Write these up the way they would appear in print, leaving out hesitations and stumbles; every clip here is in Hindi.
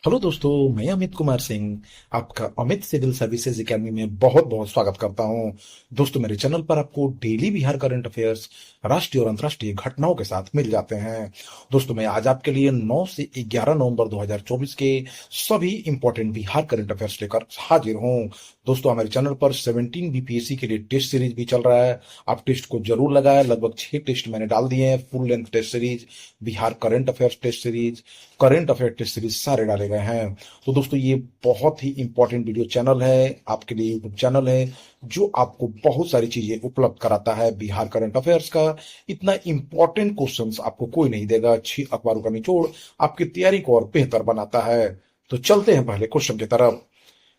हेलो दोस्तों, मैं अमित कुमार सिंह आपका अमित सिविल सर्विसेज एकेडमी में बहुत बहुत स्वागत करता हूं। दोस्तों, मेरे चैनल पर आपको डेली बिहार करंट अफेयर्स, राष्ट्रीय और अंतर्राष्ट्रीय घटनाओं के साथ मिल जाते हैं। दोस्तों, मैं आज आपके लिए 9 से 11 नवंबर 2024 के सभी इंपॉर्टेंट बिहार करंट अफेयर्स लेकर हाजिर हूं। दोस्तों, हमारे चैनल पर 17 बीपीएससी के लिए टेस्ट सीरीज भी चल रहा है। आप टेस्ट को जरूर लगाएं। लगभग 6 टेस्ट मैंने डाल दिए हैं। Full length test series, Bihar current affairs test series, current affair test series सारे डाले गए हैं। तो दोस्तों, ये बहुत ही इंपॉर्टेंट वीडियो चैनल है, आपके लिए यूट्यूब चैनल है जो आपको बहुत सारी चीजें उपलब्ध कराता है बिहार करंट अफेयर्स का। इतना इंपॉर्टेंट क्वेश्चंस आपको कोई नहीं देगा। 6 अखबारों का निचोड़ आपकी तैयारी को और बेहतर बनाता है। तो चलते हैं पहले क्वेश्चन की तरफ।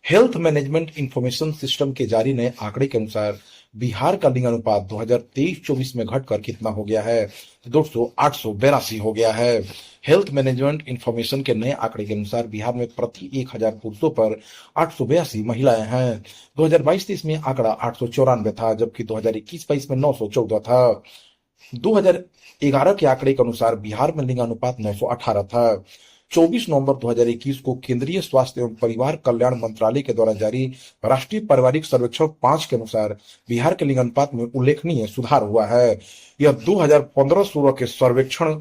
हेल्थ मैनेजमेंट इंफॉर्मेशन सिस्टम के जारी नए आंकड़े के अनुसार बिहार का लिंग अनुपात 2023-24 में घटकर कितना हो गया है? तो दोस्तों, 882 हो गया है। हेल्थ मैनेजमेंट इंफॉर्मेशन के नए आंकड़े के अनुसार बिहार में प्रति 1000 पुरुषों पर 882 महिलाएं हैं। 2022-23 में आंकड़ा 894 था, जबकि 2021-22 में 914 था। 2011 के आंकड़े के अनुसार बिहार में लिंग अनुपात 918 था। 24 नवंबर 2021 को केंद्रीय स्वास्थ्य एवं परिवार कल्याण मंत्रालय के द्वारा जारी राष्ट्रीय पारिवारिक सर्वेक्षण 5 के अनुसार बिहार के लिंग अनुपात में उल्लेखनीय सुधार हुआ है। यह 2015-16 के सर्वेक्षण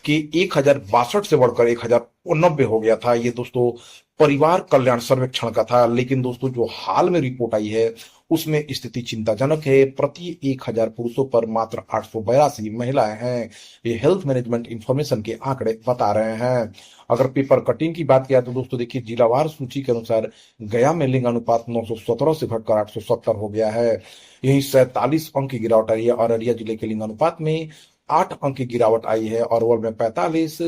के 1062 से बढ़कर 1090 हो गया था। ये दोस्तों परिवार कल्याण सर्वेक्षण का था। लेकिन दोस्तों, जो हाल में रिपोर्ट आई है उसमें स्थिति चिंताजनक है। प्रति 1000 पुरुषों पर मात्र 882 महिलाएं हैं। ये हेल्थ मैनेजमेंट इंफॉर्मेशन के आंकड़े बता रहे हैं। अगर पेपर कटिंग की बात किया तो दोस्तों देखिए, जिलावार सूची के अनुसार गया में लिंग अनुपात 917 से घटकर 870 हो गया है। यही 47 अंक की गिरावट आई है। अररिया जिले के लिंग अनुपात में 8 अंक की गिरावट आई है। अरवल में 45,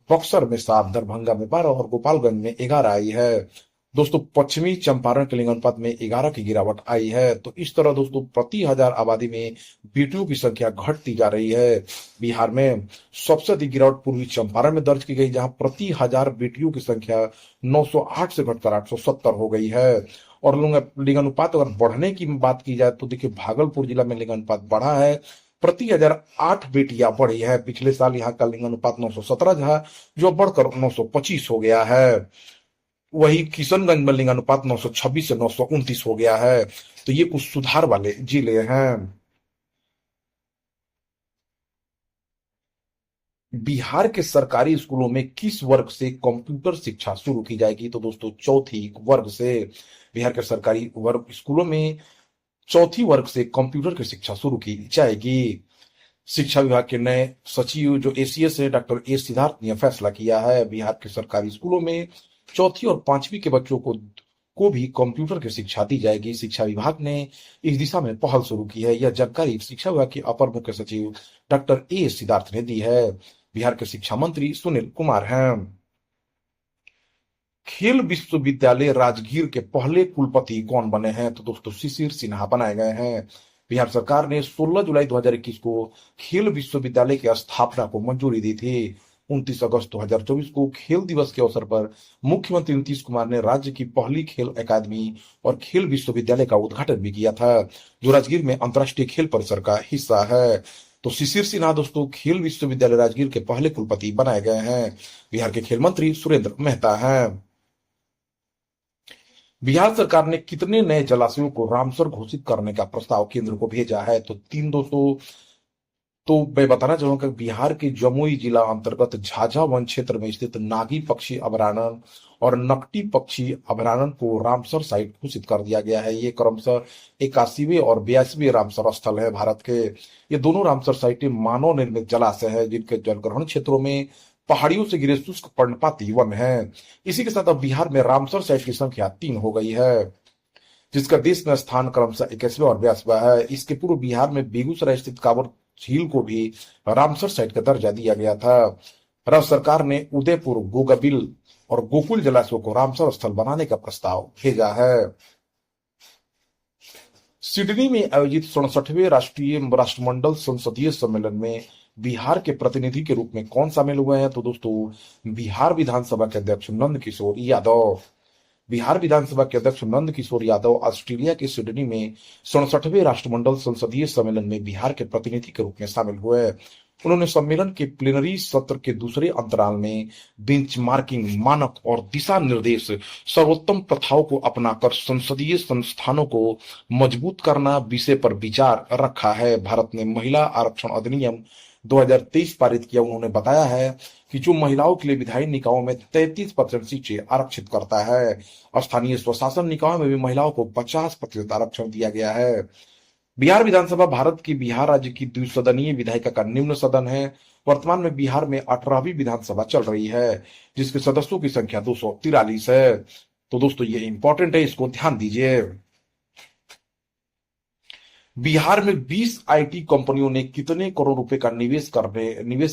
बक्सर में 7, दरभंगा में 12 और गोपालगंज में 11 आई है। दोस्तों, पश्चिमी चंपारण के लिंग अनुपात में 11 की गिरावट आई है। तो इस तरह दोस्तों प्रति 1000 आबादी में बेटियों की संख्या घटती जा रही है। बिहार में सबसे अधिक गिरावट पूर्वी चंपारण में दर्ज की गई, जहां प्रति 1000 बेटियों की संख्या 908 से घटकर 870 हो गई है। और लिंग अनुपात अगर बढ़ने की बात की जाए तो देखिए, भागलपुर जिला में लिंग अनुपात बढ़ा है। प्रति 1000 8 बेटियां बढ़ी है। पिछले साल यहाँ का लिंग अनुपात 917 था, जो बढ़कर 925 हो गया है। वही किशनगंज में लिंग अनुपात 926 से 929 हो गया है। तो ये कुछ सुधार वाले जिले हैं। बिहार के सरकारी स्कूलों में किस वर्ग से कंप्यूटर शिक्षा शुरू की जाएगी? तो दोस्तों, चौथी वर्ग से। बिहार के सरकारी वर्ग स्कूलों में चौथी वर्ग से कंप्यूटर की शिक्षा शुरू की जाएगी। शिक्षा विभाग के नए सचिव जो एसीएस है, डॉक्टर ए सिद्धार्थ ने फैसला किया है। बिहार के सरकारी स्कूलों में चौथी और पांचवी के बच्चों को भी कंप्यूटर की शिक्षा दी जाएगी। शिक्षा विभाग ने इस दिशा में पहल शुरू की है। यह जानकारी शिक्षा विभाग के अपर मुख्य सचिव डॉक्टर ए सिद्धार्थ ने दी है। बिहार के शिक्षा मंत्री सुनील कुमार हैं। खेल विश्वविद्यालय राजगीर के पहले कुलपति कौन बने हैं? तो दोस्तों, शिशिर सिन्हा बनाए गए हैं। बिहार सरकार ने 16 जुलाई 2021 को खेल विश्वविद्यालय की स्थापना को मंजूरी दी थी। 29 अगस्त 2024 को खेल दिवस के अवसर पर मुख्यमंत्री नीतीश कुमार ने राज्य की पहली खेल अकादमी और खेल विश्वविद्यालय का उद्घाटन भी किया था, जो राजगीर में अंतर्राष्ट्रीय खेल परिसर का हिस्सा है। तो शिशिर सिन्हा दोस्तों खेल विश्वविद्यालय राजगीर के पहले कुलपति बनाए गए हैं। बिहार के खेल मंत्री सुरेंद्र मेहता हैं। बिहार सरकार ने कितने नए जलाशयों को रामसर घोषित करने का प्रस्ताव केंद्र को भेजा है? तो 3 दोस्तों। तो मैं बताना चाहूंगा कि बिहार के जमुई जिला अंतर्गत झाझा वन क्षेत्र में स्थित नागी पक्षी अभयारण्य और नकटी पक्षी अभयारण्य को रामसर साइट घोषित कर दिया गया है। ये क्रमशः 81वें और 82वें रामसर स्थल है भारत के। ये दोनों रामसर साइटें मानव निर्मित जलाशय है, जिनके जलग्रहण क्षेत्रों में पहाड़ियों से गिरे शुष्क पर्णपाती वन है। इसी के साथ अब बिहार में रामसर साइट की संख्या 3 हो गई है, जिसका देश में स्थान क्रमशः 21वें और 82वां है। इसके पूर्व बिहार में बेगूसराय स्थित कांवर झील को भी रामसर साइट का दर्जा दिया गया था। राज्य सरकार ने उदयपुर, गोगाबिल और गोकुल जलाशयों को रामसर स्थल बनाने का प्रस्ताव भेजा है। सिडनी में आयोजित 67वें राष्ट्रीय राष्ट्रमंडल संसदीय सम्मेलन में बिहार के प्रतिनिधि के रूप में कौन शामिल हुए हैं? तो दोस्तों, बिहार विधानसभा के अध्यक्ष नंद किशोर यादव। बिहार विधानसभा के अध्यक्ष नंद किशोर यादव ऑस्ट्रेलिया के सिडनी में 67वें राष्ट्रमंडल संसदीय सम्मेलन में बिहार के प्रतिनिधि के रूप में शामिल हुए। उन्होंने सम्मेलन के प्लेनरी सत्र के दूसरे अंतराल में बेंचमार्किंग, मानक और दिशा निर्देश, सर्वोत्तम प्रथाओं को अपनाकर संसदीय संस्थानों को मजबूत करना विषय पर विचार रखा है। भारत ने महिला आरक्षण अधिनियम 2023 पारित किया। उन्होंने बताया है कि जो महिलाओं के लिए विधायी निकायों में 33% सीटें आरक्षित करता है, स्थानीय स्वशासन निकायों में भी महिलाओं को 50% आरक्षण दिया गया है। बिहार विधानसभा भारत की बिहार राज्य की द्विसदनीय विधायिका का निम्न सदन है। वर्तमान में बिहार में 18वीं विधानसभा चल रही है, जिसके सदस्यों की संख्या 243 है। तो दोस्तों ये इंपॉर्टेंट है, इसको ध्यान दीजिए। बिहार में 20 आईटी कंपनियों ने कितने करोड़ रुपए का निवेश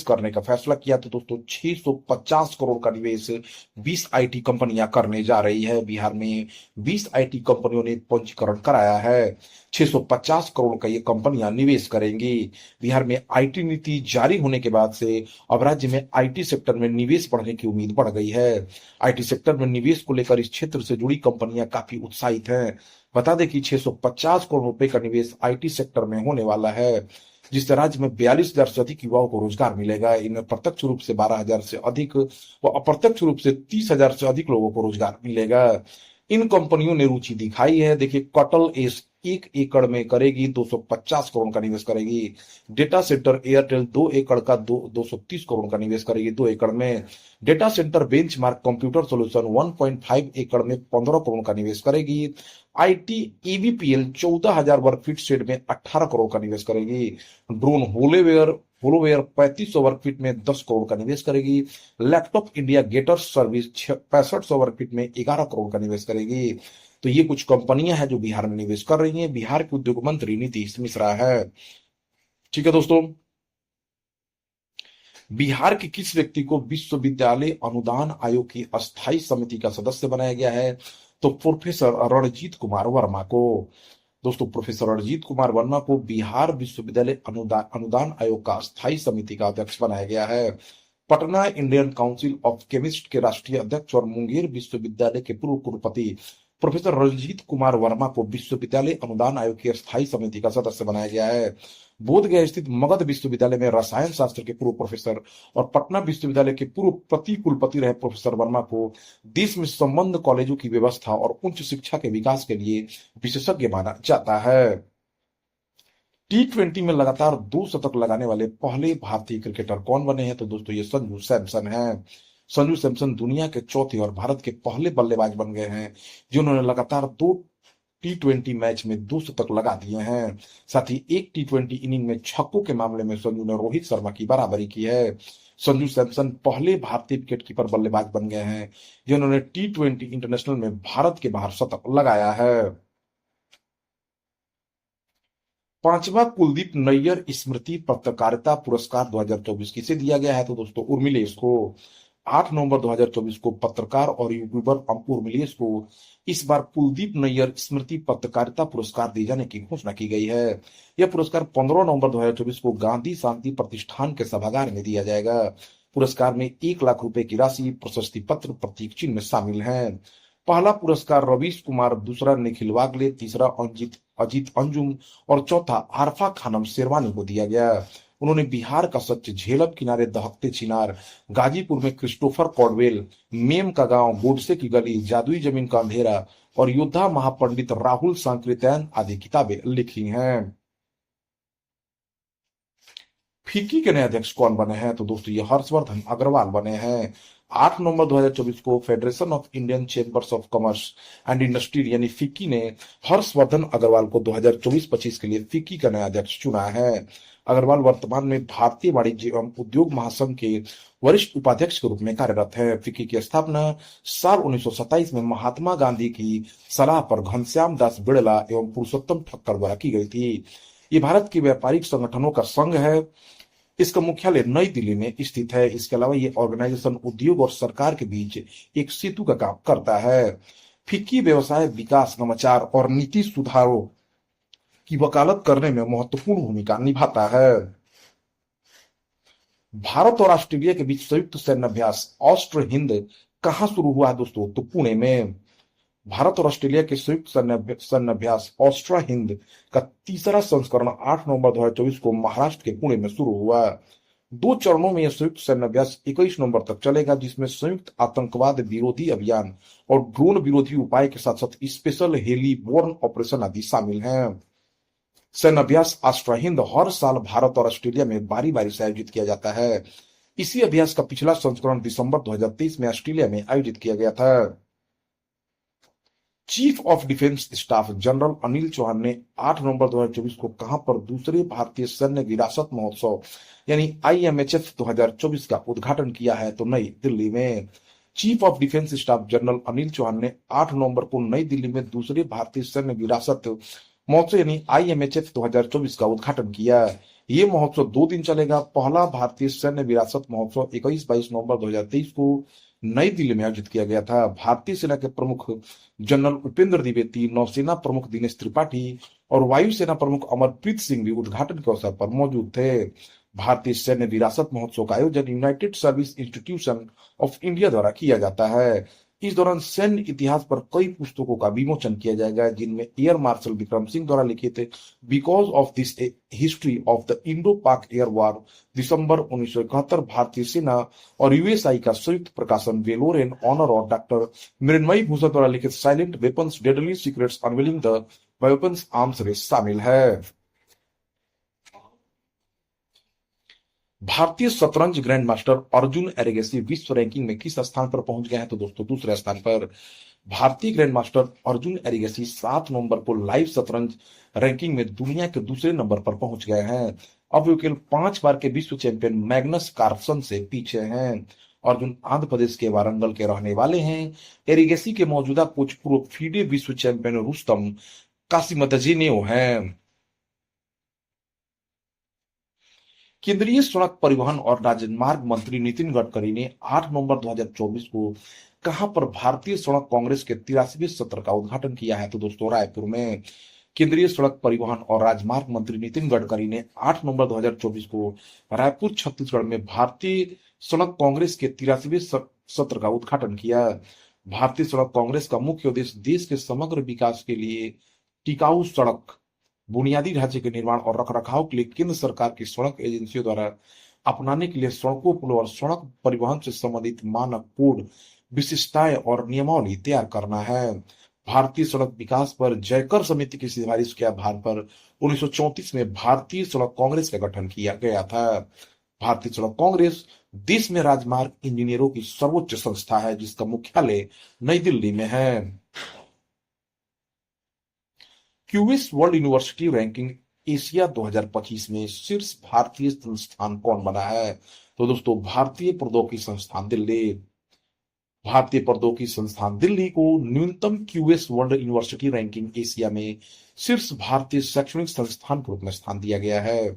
करने का फैसला किया? तो दोस्तों 650 करोड़ का निवेश 20 आईटी कंपनियां करने जा रही है। बिहार में 20 आईटी कंपनियों ने पंजीकरण कराया है। 650 करोड़ का ये कंपनियां निवेश करेंगी। बिहार में आईटी नीति जारी होने के बाद से अब राज्य में आईटी सेक्टर में निवेश बढ़ने की उम्मीद बढ़ गई है। आईटी सेक्टर में निवेश को लेकर इस क्षेत्र से जुड़ी कंपनियां काफी उत्साहित हैं। बता दें कि 650 करोड़ रुपए का निवेश आईटी सेक्टर में होने वाला है, जिससे राज्य में 42,000 से अधिक युवाओं को रोजगार मिलेगा। इनमें प्रत्यक्ष रूप से 12,000 से अधिक व अप्रत्यक्ष रूप से 30,000 से अधिक लोगों को रोजगार मिलेगा। इन कंपनियों ने रुचि दिखाई है। देखिए, कटल एस 1 एकड़ में करेगी 250 करोड़ का निवेश करेगी। डेटा सेंटर एयरटेल 2 एकड़ का 230 करोड़ का निवेश करेगी 2 एकड़ में। Data centre benchmark computer solution 1.5 एकड़ में 15 करोड़ का निवेश करेगी। आईटी ईवीपीएल 14,000 वर्ग फीट शेड में 18 करोड़ का निवेश करेगी। ड्रोन होलोवेयर 3500 वर्ग फीट में 10 करोड़ का निवेश करेगी। लैपटॉप इंडिया गेटर सर्विस 6500 वर्ग फीट में 11 करोड़ का निवेश करेगी। तो ये कुछ कंपनियां हैं जो बिहार में निवेश कर रही हैं। बिहार के उद्योग मंत्री नीतीश मिश्रा है। ठीक है दोस्तों, बिहार के किस व्यक्ति को विश्वविद्यालय अनुदान आयोग की अस्थायी समिति का सदस्य बनाया गया है? तो प्रोफेसर रणजीत कुमार वर्मा को। दोस्तों, प्रोफेसर रणजीत कुमार वर्मा को बिहार विश्वविद्यालय अनुदान आयोग का अस्थायी समिति का अध्यक्ष बनाया गया है। Patna Indian council of chemist के राष्ट्रीय अध्यक्ष और मुंगेर विश्वविद्यालय के पूर्व कुलपति प्रोफेसर रणजीत कुमार वर्मा को विश्वविद्यालय अनुदान आयोग की स्थायी समिति का सदस्य बनाया गया है। बोधगया स्थित मगध विश्वविद्यालय में रसायन शास्त्र के पूर्व प्रोफेसर और पटना विश्वविद्यालय के पूर्व प्रति कुलपति रहे प्रोफेसर वर्मा को देश में संबद्ध कॉलेजों की व्यवस्था और उच्च शिक्षा के विकास के लिए विशेषज्ञ माना जाता है। T20 में लगातार 2 शतक लगाने वाले पहले भारतीय क्रिकेटर कौन बने हैं? तो दोस्तों ये संजू सैमसन हैं। संजू सैमसन दुनिया के चौथे और भारत के पहले बल्लेबाज बन गए हैं जिन्होंने लगातार 2 T20 मैच में 2 शतक लगा दिए हैं। साथ ही एक T20 इनिंग में छक्कों के मामले में संजू ने रोहित शर्मा की बराबरी की है। संजू सैमसन पहले भारतीय विकेटकीपर बल्लेबाज बन गए हैं जिन्होंने T20 इंटरनेशनल में भारत के बाहर शतक लगाया है। 5वां कुलदीप नैयर स्मृति पत्रकारिता पुरस्कार 2024 किसे दिया गया है? तो दोस्तों उर्मिलेश को। 8 नवंबर 2024 को पत्रकार और यूट्यूबर उर्मिलेश को इस बार कुलदीप नैयर स्मृति पत्रकारिता पुरस्कार दिए जाने की घोषणा की गई है। यह पुरस्कार 15 नवंबर 2024 को गांधी शांति प्रतिष्ठान के सभागार में दिया जाएगा। पुरस्कार में 1 लाख रुपए की राशि, प्रशस्ति पत्र, प्रतीक चिन्ह शामिल हैं। पहला पुरस्कार रवीश कुमार, दूसरा निखिल वागले, तीसरा अजीत अंजुम और चौथा आरफा खानम शेरवानी को दिया गया। उन्होंने बिहार का सच, झेलम किनारे दहकते चिनार, गाजीपुर में क्रिस्टोफर कॉडवेल, मेम का गांव, गोडसे की गली, जादुई जमीन का अंधेरा और योद्धा महापंडित राहुल सांकृत्यायन आदि किताबें लिखी हैं। फिक्की के नए अध्यक्ष कौन बने हैं? तो दोस्तों ये हर्षवर्धन अग्रवाल बने हैं। 8 नवंबर 2024 को federation of Indian chambers of commerce and industry यानी फिक्की ने हर्षवर्धन अग्रवाल को 2024-25 के लिए फिक्की का नया अध्यक्ष चुना है। अग्रवाल वर्तमान में भारतीय वाणिज्य एवं उद्योग महासंघ के वरिष्ठ उपाध्यक्ष के रूप में कार्यरत है। फिक्की की स्थापना साल 1927 में महात्मा गांधी की सलाह पर घनश्याम दास बिड़ला एवं पुरुषोत्तम ठक्कर द्वारा की गई थी। ये भारत के व्यापारिक संगठनों का संघ है। इसका मुख्यालय नई दिल्ली में स्थित है। इसके अलावा ये ऑर्गेनाइजेशन उद्योग और सरकार के बीच एक सेतु का काम करता है। फिक्की व्यवसाय विकास, नवाचार और नीति सुधारों की वकालत करने में महत्वपूर्ण भूमिका निभाता है। भारत और ऑस्ट्रेलिया के बीच संयुक्त सैन्य अभ्यास ऑस्ट्र हिंद कहां शुरू हुआ है दोस्तों? तो पुणे में। भारत और ऑस्ट्रेलिया के संयुक्त सैन्य अभ्यास ऑस्ट्रा हिंद का तीसरा संस्करण 8 नवंबर 2024 को महाराष्ट्र के पुणे में शुरू हुआ। दो चरणों में यह संयुक्त सैन्य अभ्यास 21 नवंबर तक चलेगा, जिसमें संयुक्त आतंकवाद विरोधी अभियान और ड्रोन विरोधी उपाय के साथ साथ स्पेशल हेलीबोर्न ऑपरेशन आदि शामिल हैं। सैन्य अभ्यास अष्ट हिंद हर साल भारत और ऑस्ट्रेलिया में बारी बारी से आयोजित किया जाता है। इसी अभ्यास का पिछला संस्करण दिसंबर 2023 में ऑस्ट्रेलिया में आयोजित किया गया था। Chief of defence staff general Anil Chauhan ने 8 नवंबर 2024 को कहां पर दूसरे भारतीय सैन्य विरासत महोत्सव यानी IMHF 2024 का उद्घाटन किया है, तो नई दिल्ली में। Chief of defence staff general Anil Chauhan ने 8 नवंबर को नई दिल्ली में दूसरे भारतीय सैन्य विरासत महोत्सव यानी IMHF 2024 का उद्घाटन किया। ये महोत्सव 2 दिन चलेगा। पहला भारतीय सैन्य विरासत महोत्सव 21-22 नवंबर 2023 को नई दिल्ली में आयोजित किया गया था। भारतीय सेना के प्रमुख जनरल उपेंद्र द्विवेदी, नौसेना प्रमुख दिनेश त्रिपाठी और वायुसेना प्रमुख अमरप्रीत सिंह भी उद्घाटन के अवसर पर मौजूद थे। भारतीय सैन्य विरासत महोत्सव का आयोजन United service institution of India द्वारा किया जाता है। इस दौरान सैन्य इतिहास पर कई पुस्तकों का विमोचन किया जाएगा, जिनमें एयर मार्शल विक्रम सिंह द्वारा लिखित because of this history of the Indo Pak air war दिसंबर 1971 भारतीय सेना और USI का संयुक्त प्रकाशन वेलोर इन ऑनर और डॉक्टर मृण्मयी भूषण द्वारा लिखित silent weapons deadly secrets unveiling the weapons arms race शामिल है। भारतीय शतरंज ग्रैंड मास्टर अर्जुन एरिगेसी विश्व रैंकिंग में किस स्थान पर पहुंच गए हैं, तो दोस्तों दूसरे स्थान पर। भारतीय ग्रैंड मास्टर अर्जुन एरिगेसी 7 नवंबर को लाइव शतरंज रैंकिंग में दुनिया के दूसरे नंबर पर पहुंच गए हैं। अब वे केवल 5 बार के विश्व चैंपियन मैग्नस कार्लसन से पीछे हैं। अर्जुन आंध्र प्रदेश के वारंगल के रहने वाले हैं। एरिगेसी के मौजूदा कोच पूर्व फीडे विश्व चैंपियन रुस्तम कासिमतजेनेव हैं। केंद्रीय सड़क परिवहन और राजमार्ग मंत्री नितिन गडकरी ने 8 नवंबर 2024 को कहां पर भारतीय सड़क कांग्रेस के 83वें सत्र का उद्घाटन किया है, तो दोस्तों रायपुर में। केंद्रीय सड़क परिवहन और राजमार्ग मंत्री नितिन गडकरी ने 8 नवंबर 2024 को रायपुर छत्तीसगढ़ में भारतीय सड़क कांग्रेस के 83वें सत्र का उद्घाटन किया। भारतीय सड़क कांग्रेस का मुख्य उद्देश्य देश के समग्र विकास के लिए टिकाऊ सड़क बुनियादी ढांचे के निर्माण और रखरखाव के लिए केंद्र सरकार की सड़क एजेंसियों द्वारा अपनाने के लिए सड़कों, पुलों और सड़क परिवहन से संबंधित मानक, कोड, विशिष्टताएं और नियमावली तैयार करना है। भारतीय सड़क विकास पर जयकर समिति की सिफारिश के आधार पर 1934 में भारतीय सड़क कांग्रेस का गठन किया गया था। भारतीय सड़क कांग्रेस देश में राजमार्ग इंजीनियरों की सर्वोच्च संस्था है, जिसका मुख्यालय नई दिल्ली में है। QS world university ranking Asia 2025 में शीर्ष भारतीय संस्थान कौन बना है, तो दोस्तों भारतीय प्रौद्योगिकी संस्थान दिल्ली। भारतीय प्रौद्योगिकी संस्थान दिल्ली को न्यूनतम QS world university ranking Asia में शीर्ष भारतीय शैक्षणिक संस्थान के रूप में स्थान दिया गया है।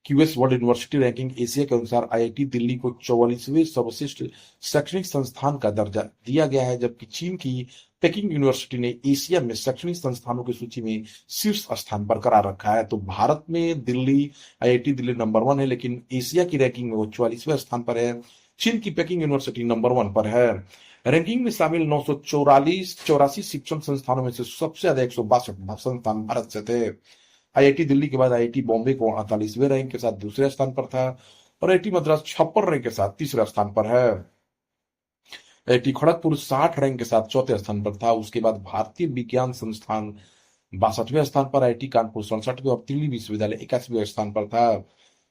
QS world university ranking Asia के अनुसार IIT दिल्ली को 44वें सर्वश्रेष्ठ शैक्षणिक संस्थान का दर्जा दिया गया है, जबकि चीन की पेकिंग यूनिवर्सिटी ने एशिया में शैक्षणिक संस्थानों की सूची में शीर्ष स्थान बरकरार रखा है। तो भारत में दिल्ली IIT दिल्ली नंबर 1 है, लेकिन एशिया की रैंकिंग में वो 44वें स्थान पर है। चीन की पेकिंग यूनिवर्सिटी नंबर 1 पर है। रैंकिंग में शामिल 984 शिक्षण संस्थानों में से सबसे ज्यादा 162 संस्थान भारत से थे। IIT दिल्ली के बाद IIT बॉम्बे को 48वें रैंक के साथ दूसरे स्थान पर था और IIT मद्रास 56 रैंक के साथ तीसरे स्थान पर है। IIT खड़गपुर 60 रैंक के साथ चौथे स्थान पर था। उसके बाद भारतीय विज्ञान संस्थान 62वें स्थान पर, IIT कानपुर 67वें और दिल्ली विश्वविद्यालय 81वें स्थान पर था।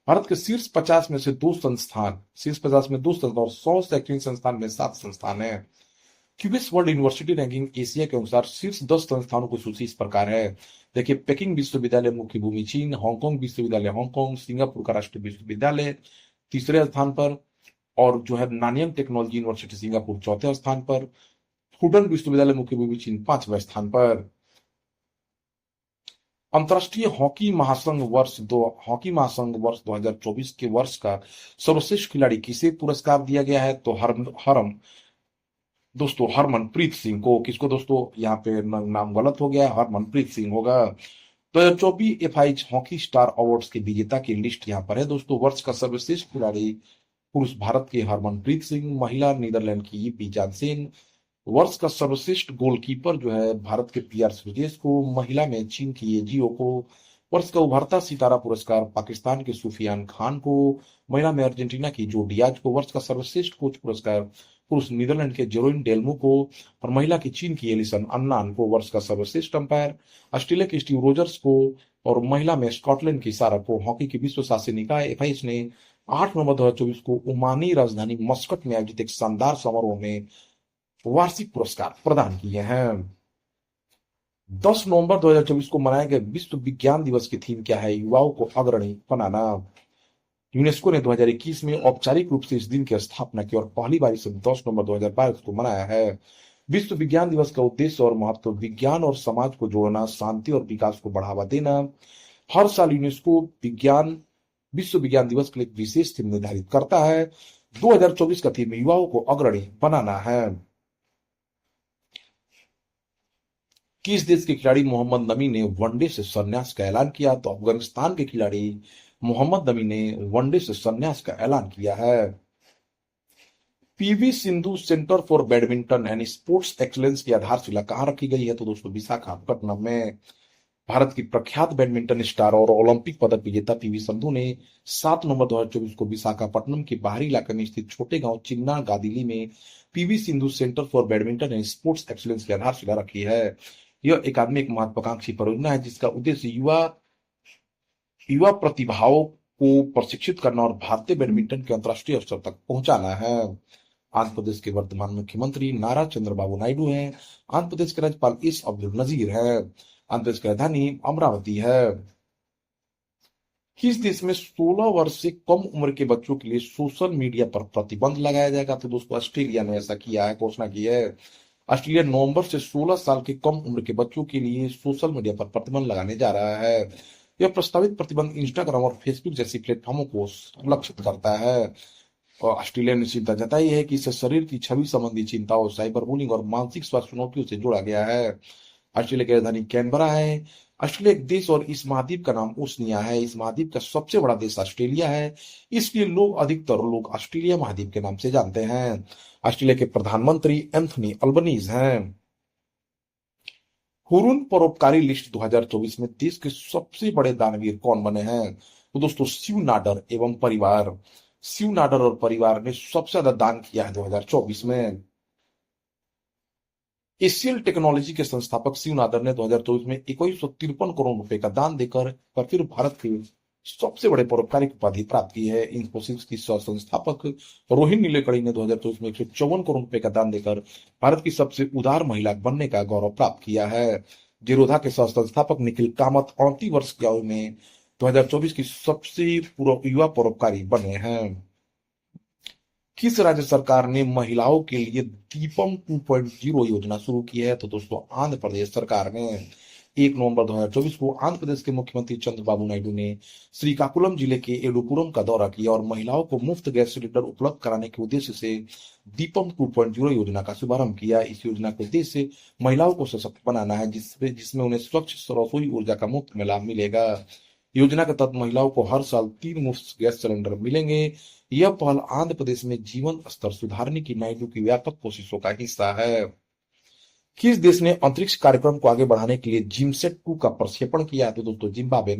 भारत के शीर्ष 50 में से 2 संस्थान, शीर्ष 50 में 2 संस्थान और 100 शैक्षणिक संस्थान में 7 संस्थान है। Cubase world university ranking Asia के अनुसार शीर्ष 10 संस्थानों की सूची इस प्रकार है। देखिए, पेकिंग विश्वविद्यालय मुख्य भूमि चीन, हांगकांग विश्वविद्यालय हांगकांग, सिंगापुर का राष्ट्रीय विश्वविद्यालय तीसरे स्थान पर, और जो है नानियांग टेक्नोलॉजी यूनिवर्सिटी सिंगापुर चौथे स्थान पर, फुडन विश्वविद्यालय मुख्य भूमि चीन 5वें स्थान पर। अंतरराष्ट्रीय हॉकी महासंघ वर्ष 2024 के वर्ष का सर्वश्रेष्ठ खिलाड़ी किसे पुरस्कार दिया गया है, तो हरमनप्रीत सिंह को। किसको दोस्तों, यहाँ पे नाम गलत हो गया, हरमनप्रीत सिंह होगा। 2024 FIH हॉकी स्टार अवार्ड्स के विजेता की लिस्ट यहाँ पर है दोस्तों। वर्ष का सर्वश्रेष्ठ खिलाड़ी पुरुष भारत के हरमनप्रीत सिंह, महिला नीदरलैंड की यिपी जानसेन। वर्ष का सर्वश्रेष्ठ गोलकीपर जो है भारत के PR श्रीजेश को, महिला में चीन की ये जियो को, वर्ष का उभरता सितारा पुरस्कार पाकिस्तान के सुफियान खान को, महिला में अर्जेंटीना की जो डियाज को वर्ष का सर्वश्रेष्ठ कोच पुरस्कार पुरुष नीदरलैंड के जेरोइन डेल्मो को, और महिला की चीन की एलिसन अन्नान को वर्ष का सर्वश्रेष्ठ अंपायर, ऑस्ट्रेलिया के स्टीव रोजर्स को, और महिला में स्कॉटलैंड की सारा को हॉकी के विश्व शासी निकाय एफआईएच ने 8 नवंबर 2024 को ओमानी राजधानी मस्कट में आयोजित एक शानदार समारोह में वार्षिक पुरस्कार प्रदान किए हैं। 10 नवंबर 2024 को मनाए गए विश्व विज्ञान दिवस की थीम क्या है? युवाओं को अग्रणी बनाना। यूनेस्को ने 2021 में औपचारिक रूप से इस दिन की स्थापना की और पहली बार इसे 10 नवंबर 2022 को मनाया है। विश्व विज्ञान दिवस का उद्देश्य और महत्व विज्ञान और समाज को जोड़ना, शांति और विकास को बढ़ावा देना। हर साल यूनेस्को विश्व विज्ञान दिवस के लिए एक विशेष थीम निर्धारित करता है। 2024 का थीम युवाओं को अग्रणी बनाना है। किस देश के खिलाड़ी मोहम्मद नबी ने वनडे से संन्यास का ऐलान किया? तो अफगानिस्तान के खिलाड़ी मोहम्मद नबी ने वनडे से संन्यास का ऐलान किया है। PV Sindhu centre for badminton and sports excellence की आधारशिला कहां रखी गई है? तो दोस्तों विशाखापट्टनम में। भारत की प्रख्यात बैडमिंटन स्टार और ओलंपिक पदक विजेता पीवी सिंधु ने 7 नवंबर 2024 को विशाखापट्टनम के बाहरी इलाके में स्थित छोटे गांव चिन्ना गादिली में PV Sindhu centre for badminton and sports excellence की आधारशिला रखी है। यह एक महत्वाकांक्षी परियोजना है जिसका उद्देश्य युवा प्रतिभाओं को प्रशिक्षित करना और भारतीय बैडमिंटन के अंतर्राष्ट्रीय स्तर तक पहुंचाना है। आंध्र प्रदेश के वर्तमान मुख्यमंत्री नारा चंद्रबाबू नायडू हैं। आंध्र प्रदेश के राज्यपाल एस अब्दुल नजीर है। आंध्र प्रदेश की राजधानी अमरावती है। किस देश में 16 वर्ष से कम उम्र के बच्चों के लिए सोशल मीडिया पर प्रतिबंध लगाया जाएगा? तो दोस्तों ऑस्ट्रेलिया ने ऐसा किया है, घोषणा की है। ऑस्ट्रेलिया नवंबर से 16 साल के कम उम्र के बच्चों के लिए सोशल मीडिया पर प्रतिबंध लगाने जा रहा है। यह प्रस्तावित प्रतिबंध इंस्टाग्राम और फेसबुक जैसी प्लेटफॉर्मों को लक्षित करता है। और ऑस्ट्रेलिया ने चिंता जताई है कि इसे शरीर की छवि संबंधी चिंताओं, साइबर बुलिंग और मानसिक स्वास्थ्य चुनौतियों से जोड़ा गया है। ऑस्ट्रेलिया की राजधानी कैनबरा है। ऑस्ट्रेलिया एक देश और इस महाद्वीप का नाम ओशनिया है। इस महाद्वीप का सबसे बड़ा देश ऑस्ट्रेलिया है, इसलिए अधिकतर लोग ऑस्ट्रेलिया महाद्वीप के नाम से जानते हैं। ऑस्ट्रेलिया के प्रधानमंत्री एंथनी अल्बनीज हैं। हुरून परोपकारी लिस्ट 2024 में देश के सबसे बड़े दानवीर कौन बने हैं? तो दोस्तों शिव नाडर एवं परिवार। शिव नाडर और परिवार ने सबसे ज्यादा दान किया है 2024 में। एशियल टेक्नोलॉजी के संस्थापक शिव नाडर ने 2024 में 2153 करोड़ रुपए का दान देकर फिर भारत के सबसे बड़े परोपकारी उपाधि प्राप्त की है। इंफोसिस की सह संस्थापक रोहिणी नीलेकणी ने 2024 में 154 करोड़ रुपए का दान देकर भारत की सबसे उदार महिला बनने का गौरव प्राप्त किया है। जेरोधा के सह संस्थापक निखिल कामत 38 वर्ष की आयु में 2024 की सबसे युवा परोपकारी बने हैं। किस राज्य सरकार ने महिलाओं के लिए दीपम 2.0 योजना शुरू की है? तो दोस्तों आंध्र प्रदेश सरकार ने। 1 नवंबर 2024 को आंध्र प्रदेश के मुख्यमंत्री चंद्रबाबू नायडू ने श्रीकाकुलम जिले के एडुपुरम का दौरा किया और महिलाओं को मुफ्त गैस सिलेंडर उपलब्ध कराने के उद्देश्य से दीपम 2.0 योजना का शुभारंभ किया। इस योजना का उद्देश्य महिलाओं को सशक्त बनाना है, जिसमें उन्हें स्वच्छ रसोई ऊर्जा का मुफ्त में लाभ मिलेगा। योजना के तहत महिलाओं को हर साल 3 मुफ्त गैस सिलेंडर मिलेंगे। यह पहल आंध्र प्रदेश में जीवन स्तर सुधारने की नायडू की व्यापक कोशिशों का हिस्सा है। किस देश ने अंतरिक्ष कार्यक्रम को आगे बढ़ाने के लिए जिमसेट 2 का प्रक्षेपण किया? तो दोस्तों जिम्बाब्वे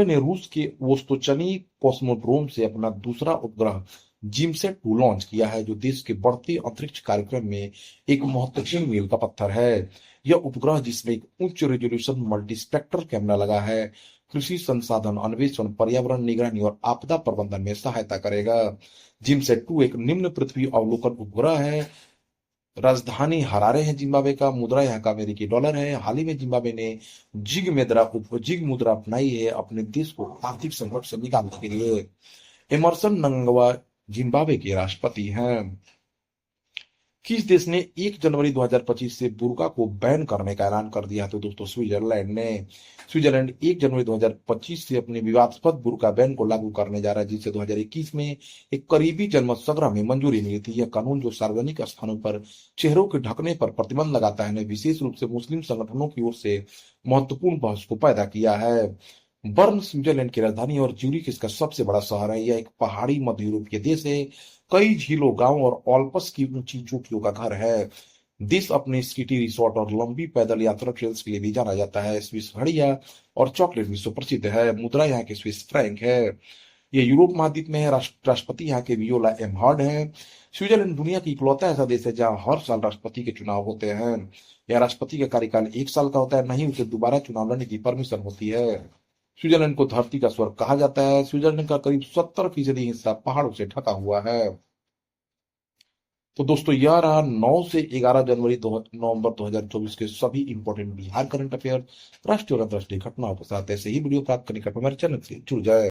ने रूस के वोस्तोचनी कॉस्मोड्रोम से अपना दूसरा उपग्रह जिमसेट 2 लॉन्च किया है, जो देश के बढ़ते अंतरिक्ष कार्यक्रम में एक महत्वपूर्ण मील का पत्थर है। यह उपग्रह, जिसमें एक उच्च रेजोल्यूशन मल्टीस्पेक्ट्रल कैमरा लगा है, कृषि संसाधन अन्वेषण, पर्यावरण निगरानी और आपदा प्रबंधन में सहायता करेगा। जिमसेट 2 एक निम्न पृथ्वी अवलोकन उपग्रह है। राजधानी हरारे है जिम्बाब्वे का। मुद्रा यहाँ का अमेरिकी डॉलर है। हाल ही में जिम्बाब्वे ने जिग मुद्रा अपनाई है अपने देश को आर्थिक संकट से निकालने के लिए। एमरसन नंगवा जिम्बाब्वे के राष्ट्रपति हैं। किस देश ने 1 जनवरी 2025 से बुर्का को बैन करने का ऐलान कर दिया? तो दोस्तों स्विट्जरलैंड ने। स्विट्जरलैंड 1 जनवरी 2025 से अपने विवादास्पद बुर्का बैन को लागू करने जा रहा है, जिसे 2021 में एक करीबी जनमत संग्रह में मंजूरी मिली थी। यह कानून, जो सार्वजनिक स्थानों पर चेहरों के ढकने पर प्रतिबंध लगाता है, ने विशेष रूप से मुस्लिम संगठनों की ओर से महत्वपूर्ण बहस को पैदा किया है। बर्न स्विट्जरलैंड की राजधानी और ज्यूरिख इसका सबसे बड़ा शहर है। यह एक पहाड़ी मध्य यूरोपीय देश है। कई झीलों, गांव और ऑल्प्स की ऊंची चोटियों का घर है। देश अपने स्कीटी रिसोर्ट और लंबी पैदल यात्रा ट्रेल्स के लिए भी जाना जाता है। स्विस घड़ियां और चॉकलेट विश्व प्रसिद्ध है। मुद्रा यहाँ की स्विस फ्रैंक है। ये यूरोप महाद्वीप में है। राष्ट्रपति यहाँ के वियोला एमहार्ड हैं। स्विट्जरलैंड दुनिया की इकलौता ऐसा देश है जहाँ हर साल राष्ट्रपति के चुनाव होते हैं। यह राष्ट्रपति का कार्यकाल 1 साल का होता है, नहीं उसे दोबारा चुनाव लड़ने की परमिशन होती है। स्विट्जरलैंड को धरती का स्वर्ग कहा जाता है। स्विट्जरलैंड का करीब 70% हिस्सा पहाड़ों से ढका हुआ है। तो दोस्तों यह रहा 9 से 11 जनवरी नवंबर 2024 के सभी इंपॉर्टेंट बिहार करंट अफेयर, राष्ट्रीय और अंतर्राष्ट्रीय घटनाओं के साथ। ऐसे ही वीडियो प्राप्त करने के लिए हमारे चैनल से जुड़ जाए।